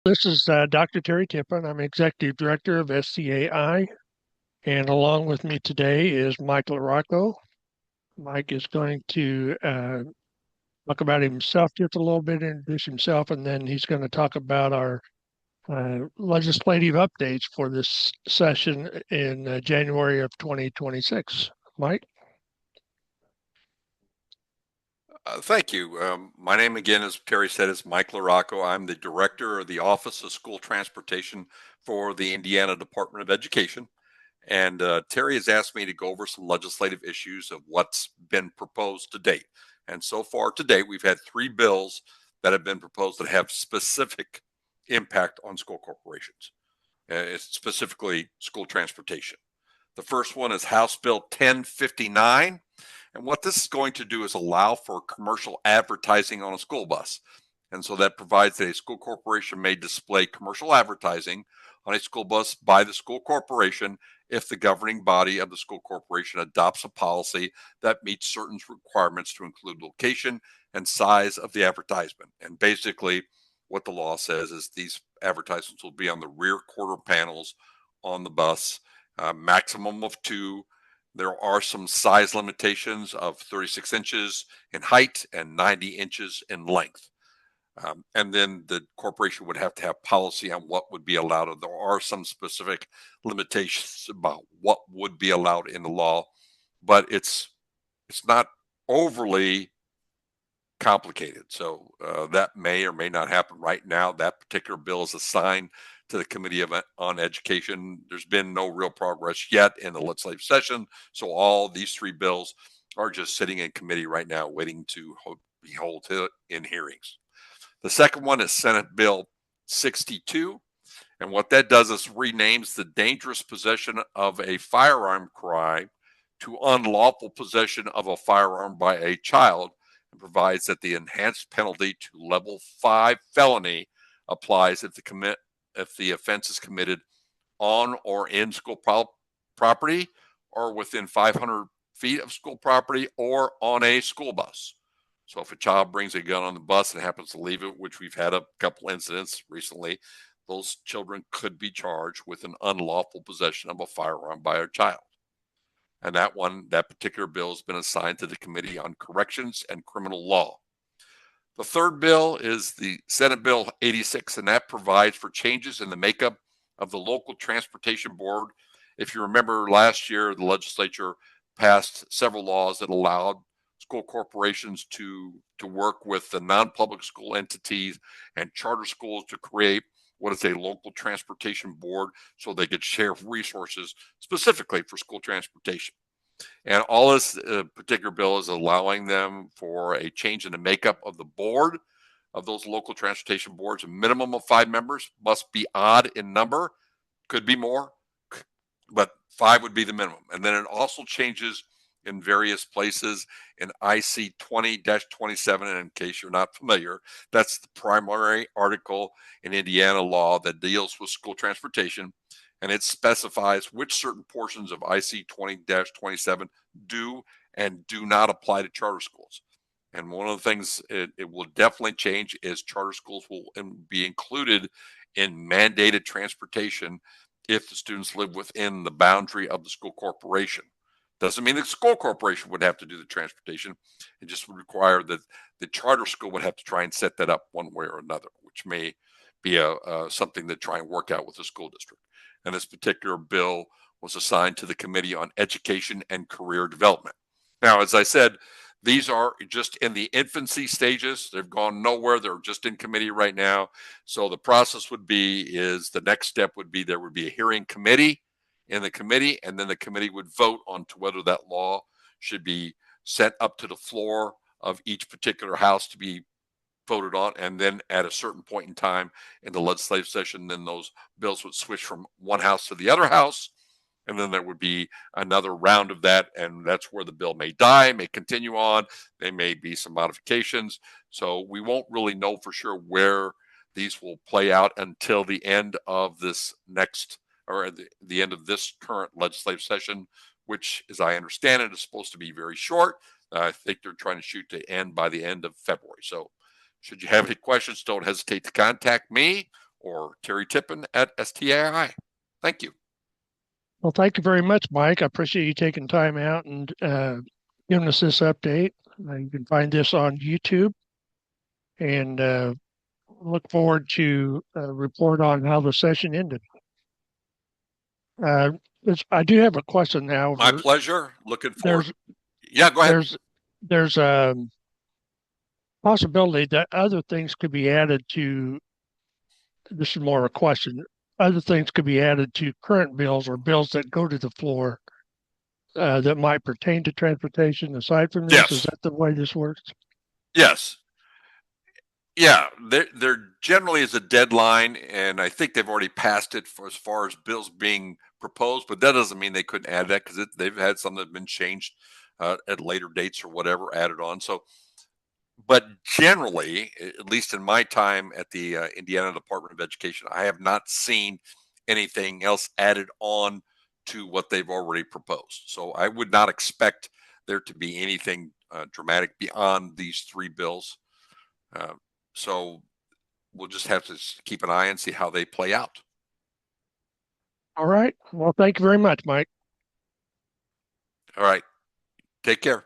This is Dr. Terry Tippin. I'm Executive Director of SCAI, and along with me today is Mike LaRocco. Mike is going to talk about himself just a little bit, introduce himself, and then he's going to talk about our legislative updates for this session in January of 2026. Mike? Thank you. My name again, as Terry said, is Mike LaRocco. I'm the Director of the Office of School Transportation for the Indiana Department of Education. And Terry has asked me to go over some legislative issues of what's been proposed to date. And so far to date, we've had three bills that have been proposed that have specific impact on school corporations, specifically school transportation. The first one is House Bill 1059. And what this is going to do is allow for commercial advertising on a school bus. And so that provides that a school corporation may display commercial advertising on a school bus by the school corporation if the governing body of the school corporation adopts a policy that meets certain requirements to include location and size of the advertisement. And basically, what the law says is these advertisements will be on the rear quarter panels on the bus, maximum of two. There are some size limitations of 36 inches in height and 90 inches in length. And then the corporation would have to have policy on what would be allowed. There are some specific limitations about what would be allowed in the law, but it's not overly complicated. So that may or may not happen right now. That particular bill is assigned to the Committee on Education. There's been no real progress yet in the legislative session. So all these three bills are just sitting in committee right now, waiting to be held in hearings. The second one is Senate Bill 62. And what that does is renames the dangerous possession of a firearm crime to unlawful possession of a firearm by a child, and provides that the enhanced penalty to level 5 felony applies if the offense is committed on or in school property, or within 500 feet of school property, or on a school bus. So if a child brings a gun on the bus and happens to leave it, which we've had a couple incidents recently, those children could be charged with an unlawful possession of a firearm by a child. And that particular bill has been assigned to the Committee on Corrections and Criminal Law. The third bill is the Senate Bill 86, and that provides for changes in the makeup of the local transportation board. If you remember last year, the legislature passed several laws that allowed school corporations to work with the non-public school entities and charter schools to create what is a local transportation board so they could share resources specifically for school transportation. And all this particular bill is allowing them for a change in the makeup of the board of those local transportation boards. A minimum of 5 members, must be odd in number, could be more, but 5 would be the minimum. And then it also changes in various places in IC 20-27. And in case you're not familiar, that's the primary article in Indiana law that deals with school transportation. And it specifies which certain portions of IC 20-27 do and do not apply to charter schools. And one of the things it will definitely change is charter schools will be included in mandated transportation if the students live within the boundary of the school corporation. Doesn't mean the school corporation would have to do the transportation. It just would require that the charter school would have to try and set that up one way or another, which may be something to try and work out with the school district. And this particular bill was assigned to the Committee on Education and Career Development. Now, as I said, these are just in the infancy stages. They've gone nowhere. They're just in committee right now. So the process would be is the next step would be there would be a hearing committee in the committee, and then the committee would vote on to whether that law should be sent up to the floor of each particular house to be voted on. And then at a certain point in time in the legislative session, then those bills would switch from one house to the other house. And then there would be another round of that. And that's where the bill may die, may continue on. There may be some modifications. So we won't really know for sure where these will play out until the end of this next, or the end of this current legislative session, which, as I understand it, is supposed to be very short. I think they're trying to shoot to end by the end of February. So should you have any questions, don't hesitate to contact me or Terry Tippin at STAI. Thank you. Well, thank you very much, Mike. I appreciate you taking time out and giving us this update. You can find this on YouTube, and look forward to report on how the session ended. Uh, I do have a question now. My pleasure. Looking forward. Yeah, go ahead. There's a possibility that other things could be added to. This is more a question. Other things could be added to current bills or bills that go to the floor that might pertain to transportation. Aside from this, Yes. is that the way this works? Yes. Yeah, there generally is a deadline, and I think they've already passed it for as far as bills being proposed, but that doesn't mean they couldn't add that because they've had some that have been changed at later dates or whatever added on. So, but generally, at least in my time at the Indiana Department of Education, I have not seen anything else added on to what they've already proposed. So I would not expect there to be anything dramatic beyond these three bills. So we'll just have to keep an eye and see how they play out. All right. Well, thank you very much, Mike. All right. Take care.